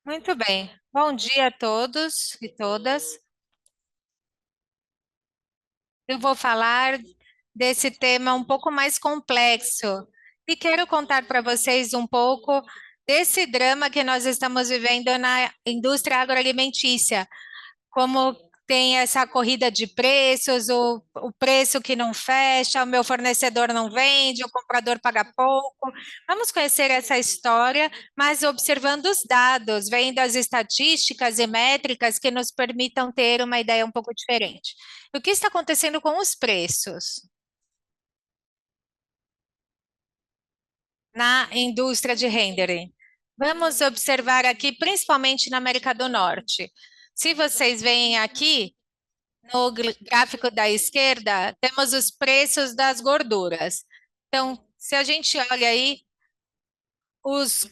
Muito bem. Bom dia a todos e todas. Eu vou falar desse tema um pouco mais complexo e quero contar para vocês um pouco desse drama que nós estamos vivendo na indústria agroalimentícia, como tem essa corrida de preços, o preço que não fecha, o meu fornecedor não vende, o comprador paga pouco. Vamos conhecer essa história, mas observando os dados, vendo as estatísticas e métricas que nos permitam ter uma ideia um pouco diferente. O que está acontecendo com os preços na indústria de rendering? Vamos observar aqui, principalmente na América do Norte. Se vocês veem aqui, no gráfico da esquerda, temos os preços das gorduras. Então, se a gente olha aí, os,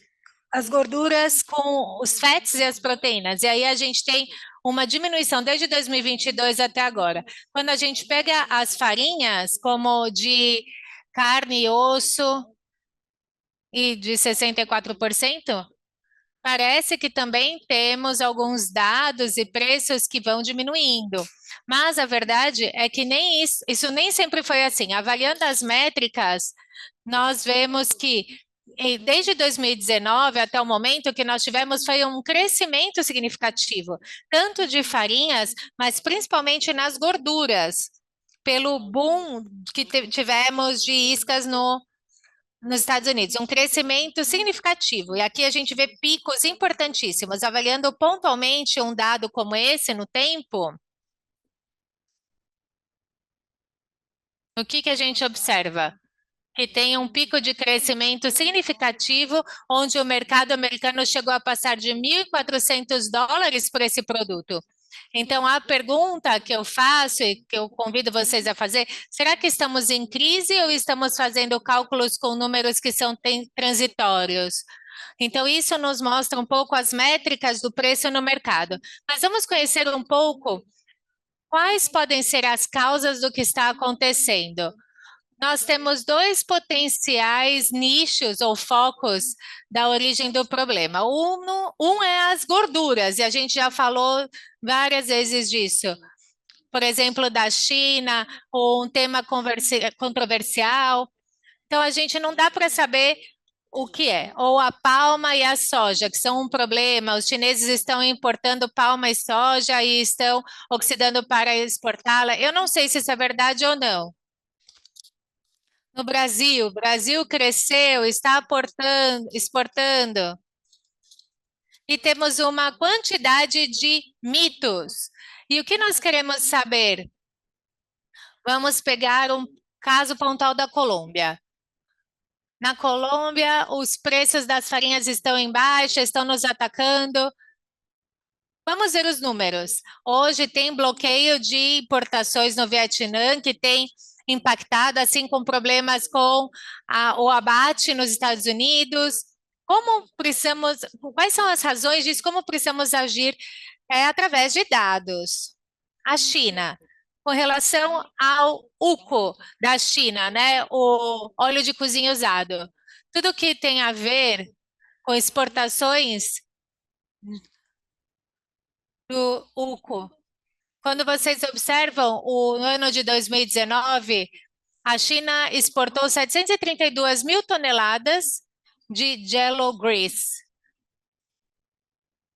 as gorduras com os fats e as proteínas, e aí a gente tem uma diminuição desde 2022 até agora. Quando a gente pega as farinhas, como de carne e osso, e de 64%, parece que também temos alguns dados e preços que vão diminuindo, mas a verdade é que nem isso nem sempre foi assim. Avaliando as métricas, nós vemos que desde 2019 até o momento o que nós tivemos foi um crescimento significativo, tanto de farinhas, mas principalmente nas gorduras, pelo boom que tivemos de iscas no nos Estados Unidos, um crescimento significativo. E aqui a gente vê picos importantíssimos. Avaliando pontualmente um dado como esse no tempo, o que a gente observa? Que tem um pico de crescimento significativo, onde o mercado americano chegou a passar de US$ 1.400 por esse produto. Então, a pergunta que eu faço e que eu convido vocês a fazer, será que estamos em crise ou estamos fazendo cálculos com números que são transitórios? Então, isso nos mostra um pouco as métricas do preço no mercado. Mas vamos conhecer um pouco quais podem ser as causas do que está acontecendo. Nós temos dois potenciais nichos ou focos da origem do problema. Um é as gorduras, e a gente já falou várias vezes disso. Por exemplo, da China, ou um tema controversial. Então, a gente não dá para saber o que é. Ou a palma e a soja, que são um problema. Os chineses estão importando palma e soja e estão oxidando para exportá-la. Eu não sei se isso é verdade ou não. No Brasil, o Brasil cresceu, está exportando, e temos uma quantidade de mitos. E o que nós queremos saber? Vamos pegar um caso pontual da Colômbia. Na Colômbia, os preços das farinhas estão em baixa, estão nos atacando. Vamos ver os números. Hoje tem bloqueio de importações no Vietnã, que tem impactado, assim como problemas com o abate nos Estados Unidos. Como precisamos, quais são as razões disso? Como precisamos agir? É através de dados. A China, com relação ao UCO da China, né? O óleo de cozinha usado. Tudo que tem a ver com exportações do UCO. Quando vocês observam o ano de 2019, a China exportou 732 mil toneladas de Jello Grease.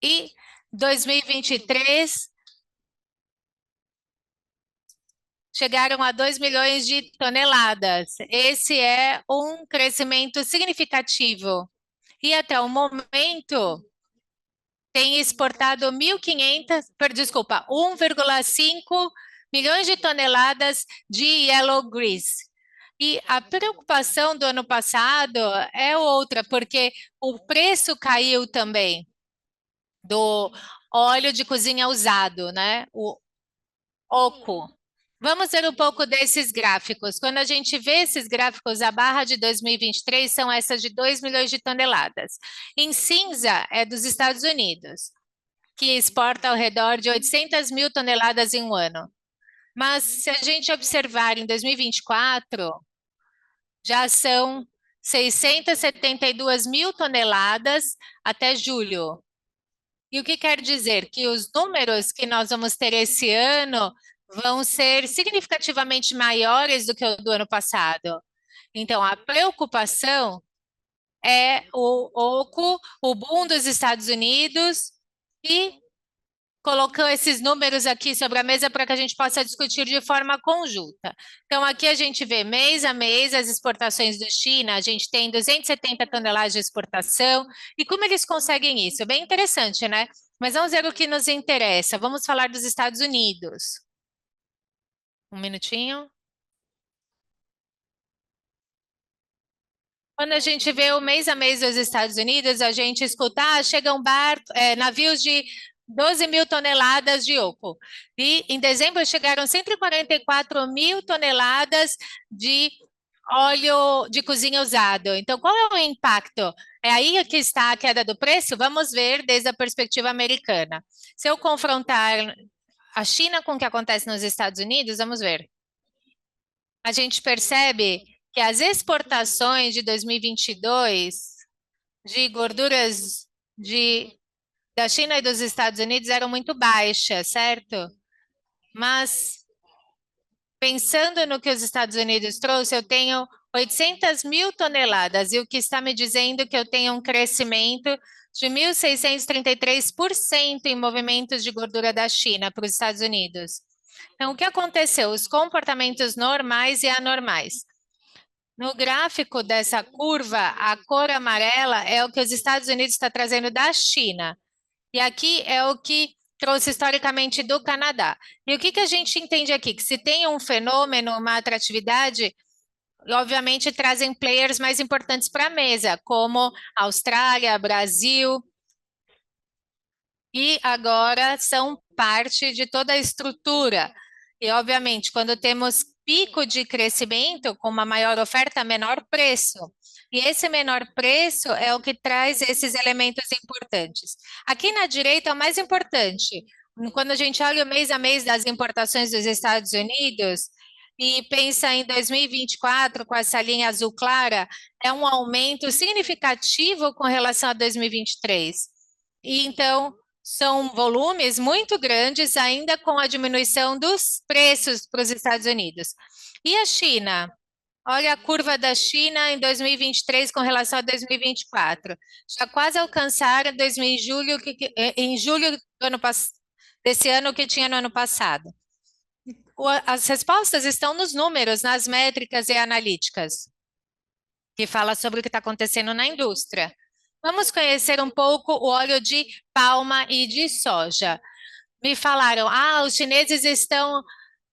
E 2023 chegaram a 2 milhões de toneladas. Esse é um crescimento significativo. E até o momento tem exportado 1,5 milhões de toneladas de yellow grease. E a preocupação do ano passado é outra, porque o preço caiu também do óleo de cozinha usado, né? O OCO. Vamos ver um pouco desses gráficos. Quando a gente vê esses gráficos, a barra de 2023 são essas de 2 milhões de toneladas. Em cinza é dos Estados Unidos, que exporta ao redor de 800 mil toneladas em um ano. Mas se a gente observar em 2024, já são 672 mil toneladas até julho. E o que quer dizer? Que os números que nós vamos ter esse ano vão ser significativamente maiores do que o do ano passado. Então, a preocupação é o oco, o boom dos Estados Unidos e colocando esses números aqui sobre a mesa para que a gente possa discutir de forma conjunta. Então, aqui a gente vê mês a mês as exportações da China, a gente tem 270 toneladas de exportação, e como eles conseguem isso? É bem interessante, né? Mas vamos ver o que nos interessa. Vamos falar dos Estados Unidos. Um minutinho. Quando a gente vê o mês a mês dos Estados Unidos, a gente escuta, chegam navios de 12 mil toneladas de álcool. E em dezembro chegaram 144 mil toneladas de óleo de cozinha usado. Então, qual é o impacto? É aí que está a queda do preço? Vamos ver desde a perspectiva americana. Se eu confrontar a China com o que acontece nos Estados Unidos, vamos ver. A gente percebe que as exportações de 2022 de gorduras da China e dos Estados Unidos eram muito baixas, certo? Mas pensando no que os Estados Unidos trouxe, eu tenho 800 mil toneladas, e o que está me dizendo que eu tenho um crescimento de 1.633% em movimentos de gordura da China para os Estados Unidos. Então, o que aconteceu? Os comportamentos normais e anormais. No gráfico dessa curva, a cor amarela é o que os Estados Unidos está trazendo da China. E aqui é o que trouxe historicamente do Canadá. E o que, que a gente entende aqui? Que se tem um fenômeno, uma atratividade, obviamente trazem players mais importantes para a mesa, como Austrália, Brasil, e agora são parte de toda a estrutura. E, obviamente, quando temos pico de crescimento, com uma maior oferta, menor preço. E esse menor preço é o que traz esses elementos importantes. Aqui na direita é o mais importante. Quando a gente olha o mês a mês das importações dos Estados Unidos e pensa em 2024, com essa linha azul clara, é um aumento significativo com relação a 2023. E então, são volumes muito grandes, ainda com a diminuição dos preços para os Estados Unidos. E a China? Olha a curva da China em 2023 com relação a 2024. Já quase alcançaram 2000, em julho do desse ano que tinha no ano passado. As respostas estão nos números, nas métricas e analíticas, que fala sobre o que está acontecendo na indústria. Vamos conhecer um pouco o óleo de palma e de soja. Me falaram, os chineses estão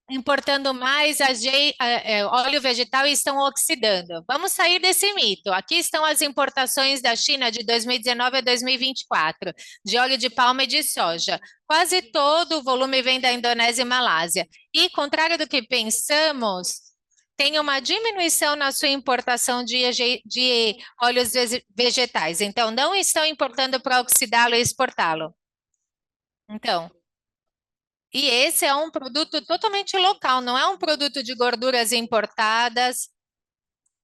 importando mais óleo vegetal e estão oxidando. Vamos sair desse mito. Aqui estão as importações da China de 2019 a 2024, de óleo de palma e de soja. Quase todo o volume vem da Indonésia e Malásia. E, contrário do que pensamos, tem uma diminuição na sua importação de óleos vegetais. Então, não estão importando para oxidá-lo e exportá-lo. Então, e esse é um produto totalmente local, não é um produto de gorduras importadas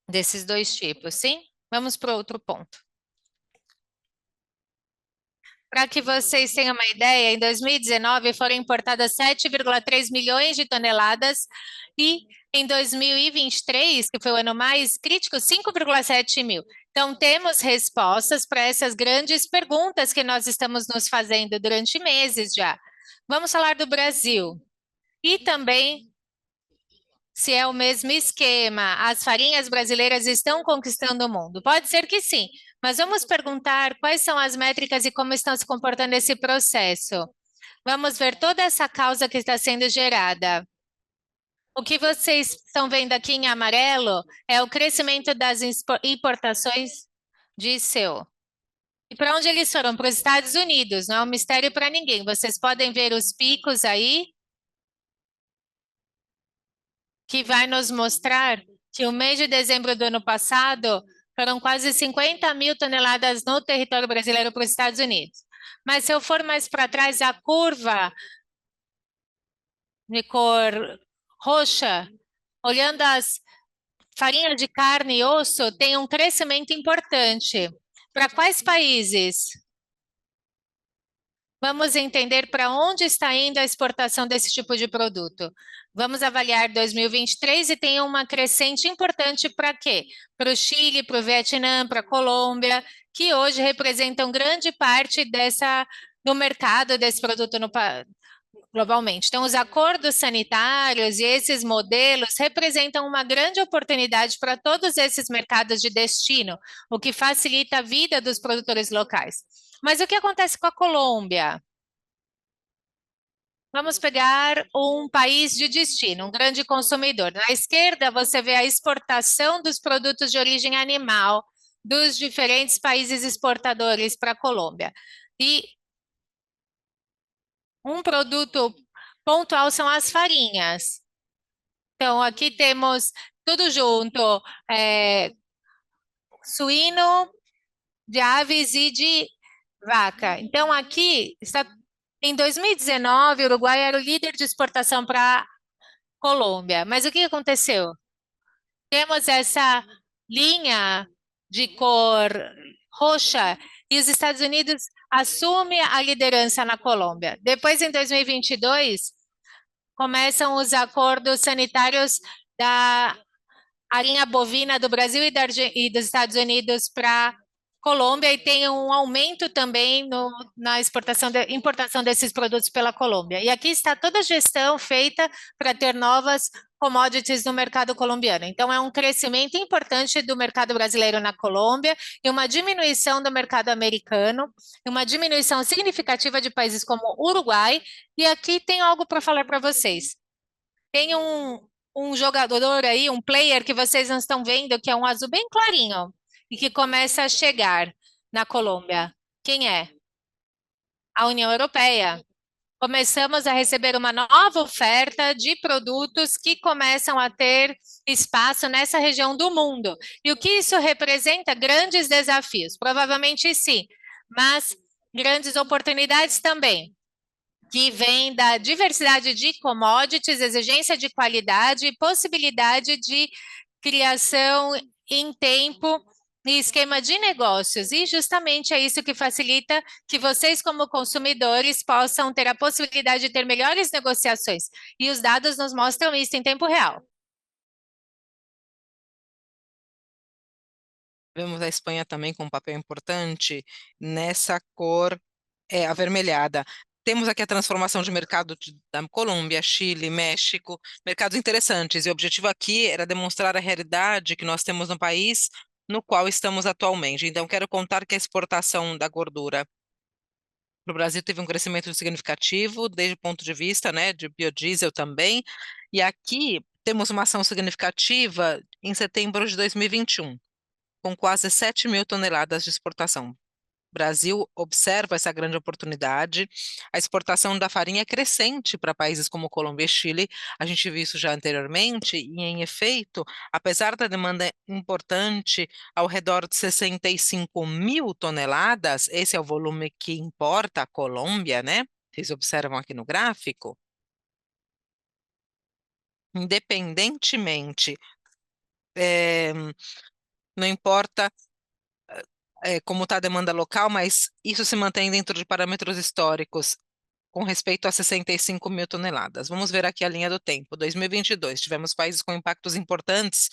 desses dois tipos, sim? Vamos para outro ponto. Para que vocês tenham uma ideia, em 2019 foram importadas 7,3 milhões de toneladas e em 2023, que foi o ano mais crítico, 5,7 mil. Então, temos respostas para essas grandes perguntas que nós estamos nos fazendo durante meses já. Vamos falar do Brasil. E também se é o mesmo esquema, as farinhas brasileiras estão conquistando o mundo? Pode ser que sim, mas vamos perguntar quais são as métricas e como estão se comportando esse processo. Vamos ver toda essa causa que está sendo gerada. O que vocês estão vendo aqui em amarelo é o crescimento das importações de seu. E para onde eles foram? Para os Estados Unidos, não é um mistério para ninguém. Vocês podem ver os picos aí, que vai nos mostrar que o mês de dezembro do ano passado foram quase 50 mil toneladas no território brasileiro para os Estados Unidos. Mas se eu for mais para trás, a curva de cor roxa, olhando as farinhas de carne e osso, tem um crescimento importante. Para quais países? Vamos entender para onde está indo a exportação desse tipo de produto. Vamos avaliar 2023 e tem uma crescente importante para quê? Para o Chile, para o Vietnã, para a Colômbia, que hoje representam grande parte do mercado desse produto globalmente. Então, os acordos sanitários e esses modelos representam uma grande oportunidade para todos esses mercados de destino, o que facilita a vida dos produtores locais. Mas o que acontece com a Colômbia? Vamos pegar um país de destino, um grande consumidor. Na esquerda, você vê a exportação dos produtos de origem animal dos diferentes países exportadores para a Colômbia. E um produto pontual são as farinhas. Então, aqui temos tudo junto, suíno, de aves e de vaca. Então, aqui está. Em 2019, o Uruguai era o líder de exportação para a Colômbia. Mas o que aconteceu? Temos essa linha de cor roxa e os Estados Unidos assumem a liderança na Colômbia. Depois, em 2022, começam os acordos sanitários da a linha bovina do Brasil e dos Estados Unidos para Colômbia e tem um aumento também na importação desses produtos pela Colômbia. E aqui está toda a gestão feita para ter novas commodities no mercado colombiano. Então, é um crescimento importante do mercado brasileiro na Colômbia e uma diminuição do mercado americano, e uma diminuição significativa de países como Uruguai. E aqui tem algo para falar para vocês. Tem um jogador aí, um player que vocês não estão vendo, que é um azul bem clarinho e que começa a chegar na Colômbia. Quem é? A União Europeia. Começamos a receber uma nova oferta de produtos que começam a ter espaço nessa região do mundo. E o que isso representa? Grandes desafios. Provavelmente sim, mas grandes oportunidades também, que vem da diversidade de commodities, exigência de qualidade e possibilidade de criação em tempo e esquema de negócios. E justamente é isso que facilita que vocês, como consumidores, possam ter a possibilidade de ter melhores negociações. E os dados nos mostram isso em tempo real. Vemos a Espanha também com um papel importante nessa cor avermelhada. Temos aqui a transformação de mercado da Colômbia, Chile, México, mercados interessantes. E o objetivo aqui era demonstrar a realidade que nós temos no país no qual estamos atualmente. Então, quero contar que a exportação da gordura para o Brasil teve um crescimento significativo, desde o ponto de vista, né, de biodiesel também. E aqui temos uma ação significativa em setembro de 2021, com quase 7 mil toneladas de exportação. O Brasil observa essa grande oportunidade. A exportação da farinha é crescente para países como Colômbia e Chile. A gente viu isso já anteriormente, e, em efeito, apesar da demanda importante, ao redor de 65 mil toneladas, esse é o volume que importa a Colômbia, né? Vocês observam aqui no gráfico. Independentemente, eh, não importa como está a demanda local, mas isso se mantém dentro de parâmetros históricos com respeito a 65 mil toneladas. Vamos ver aqui a linha do tempo. 2022, tivemos países com impactos importantes.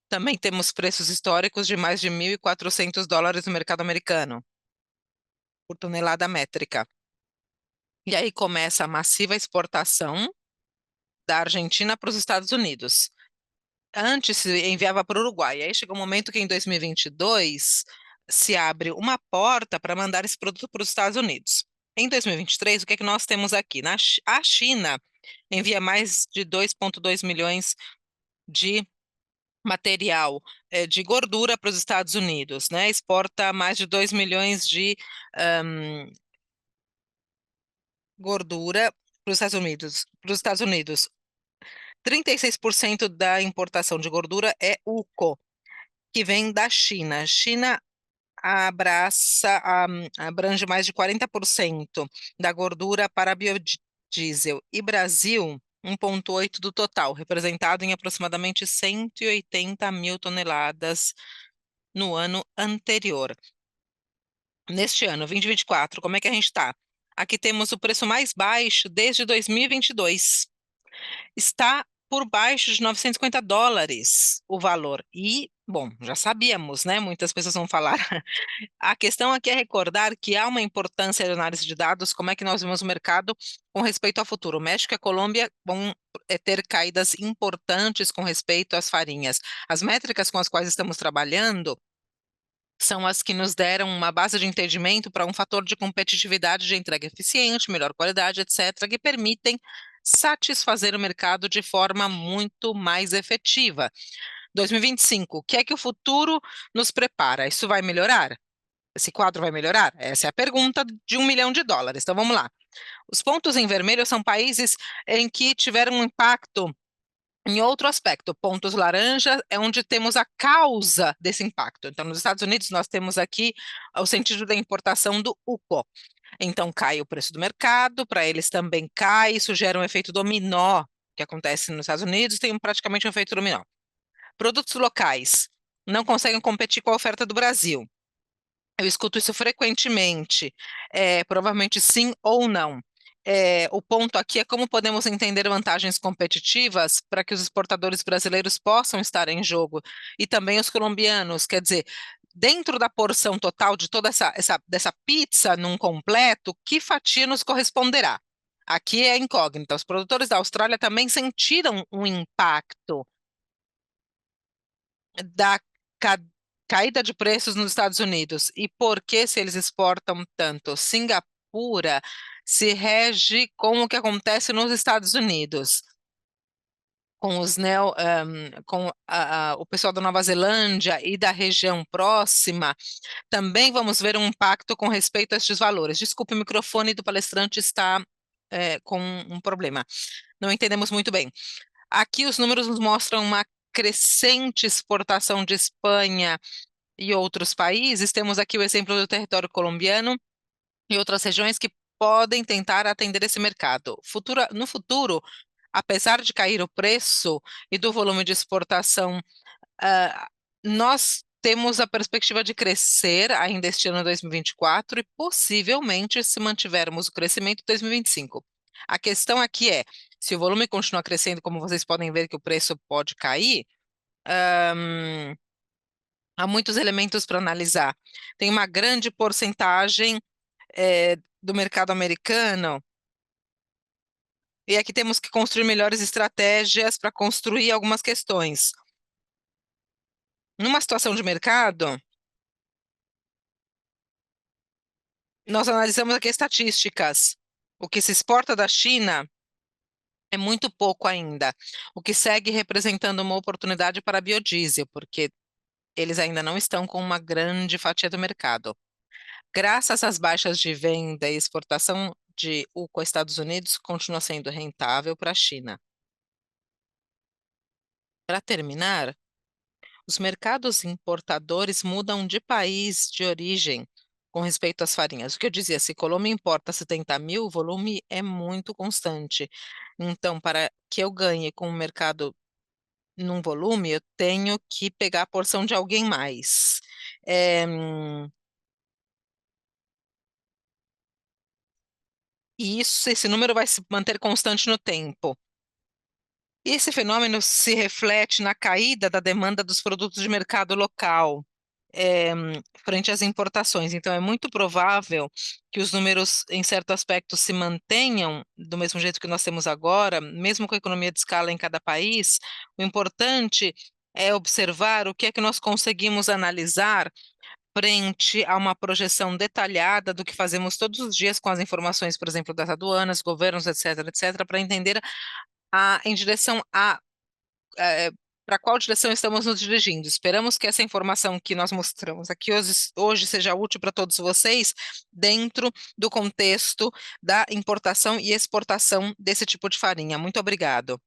Também temos preços históricos de mais de US$ 1.400 no mercado americano, por tonelada métrica. E aí começa a massiva exportação da Argentina para os Estados Unidos. Antes se enviava para o Uruguai. Aí chegou um momento que em 2022 se abre uma porta para mandar esse produto para os Estados Unidos. Em 2023, o que é que nós temos aqui? A China envia mais de 2,2 milhões de material de gordura para os Estados Unidos, né? Exporta mais de 2 milhões de gordura para os Estados Unidos. Para os Estados Unidos, 36% da importação de gordura é UCO, que vem da China. China abrange mais de 40% da gordura para biodiesel. E Brasil, 1,8% do total, representado em aproximadamente 180 mil toneladas no ano anterior. neste ano, 2024, como é que a gente está? Aqui temos o preço mais baixo desde 2022. Está por baixo de US$ 950 o valor. E, bom, já sabíamos, né? Muitas pessoas vão falar. A questão aqui é recordar que há uma importância de análise de dados, como é que nós vemos o mercado com respeito ao futuro. O México e a Colômbia vão ter caídas importantes com respeito às farinhas. As métricas com as quais estamos trabalhando são as que nos deram uma base de entendimento para um fator de competitividade de entrega eficiente, melhor qualidade, etc., que permitem satisfazer o mercado de forma muito mais efetiva. 2025, o que é que o futuro nos prepara? Isso vai melhorar? Esse quadro vai melhorar? Essa é a pergunta de US$ 1 milhão. Então vamos lá. Os pontos em vermelho são países em que tiveram um impacto em outro aspecto. Pontos laranja é onde temos a causa desse impacto. Então, nos Estados Unidos, nós temos aqui o sentido da importação do UPO. Então, cai o preço do mercado, para eles também cai, isso gera um efeito dominó, que acontece nos Estados Unidos, tem praticamente um efeito dominó. Produtos locais não conseguem competir com a oferta do Brasil. Eu escuto isso frequentemente, provavelmente sim ou não. O ponto aqui é como podemos entender vantagens competitivas para que os exportadores brasileiros possam estar em jogo e também os colombianos. Quer dizer, dentro da porção total de toda dessa pizza num completo, que fatia nos corresponderá? Aqui é incógnita. Os produtores da Austrália também sentiram um impacto da ca- caída de preços nos Estados Unidos. E por que, se eles exportam tanto? Singapura se rege com o que acontece nos Estados Unidos. Com com o pessoal da Nova Zelândia e da região próxima, também vamos ver um impacto com respeito a estes valores. Desculpe, o microfone do palestrante está com um problema. Não entendemos muito bem. Aqui os números nos mostram uma crescente exportação de Espanha e outros países. Temos aqui o exemplo do território colombiano e outras regiões que podem tentar atender esse mercado. No futuro, apesar de cair o preço e do volume de exportação, ah, nós temos a perspectiva de crescer ainda este ano 2024 e possivelmente, se mantivermos o crescimento em 2025. A questão aqui é, se o volume continuar crescendo, como vocês podem ver que o preço pode cair, hum, há muitos elementos para analisar. Tem uma grande porcentagem do mercado americano, e aqui temos que construir melhores estratégias para construir algumas questões. Numa situação de mercado, nós analisamos aqui estatísticas. O que se exporta da China é muito pouco ainda, o que segue representando uma oportunidade para a biodiesel, porque eles ainda não estão com uma grande fatia do mercado. Graças às baixas de venda e exportação de UCO aos Estados Unidos, continua sendo rentável para a China. Para terminar, os mercados importadores mudam de país de origem com respeito às farinhas. O que eu dizia, se Colômbia importa 70 mil, o volume é muito constante. Então, para que eu ganhe com o mercado num volume, eu tenho que pegar a porção de alguém mais. E esse número vai se manter constante no tempo. Esse fenômeno se reflete na caída da demanda dos produtos de mercado local, frente às importações. Então, é muito provável que os números, em certo aspecto, se mantenham do mesmo jeito que nós temos agora, mesmo com a economia de escala em cada país. O importante é observar o que é que nós conseguimos analisar frente a uma projeção detalhada do que fazemos todos os dias com as informações, por exemplo, das aduanas, governos, etc., etc., para entender em direção a para qual direção estamos nos dirigindo. Esperamos que essa informação que nós mostramos aqui hoje seja útil para todos vocês dentro do contexto da importação e exportação desse tipo de farinha. Muito obrigado.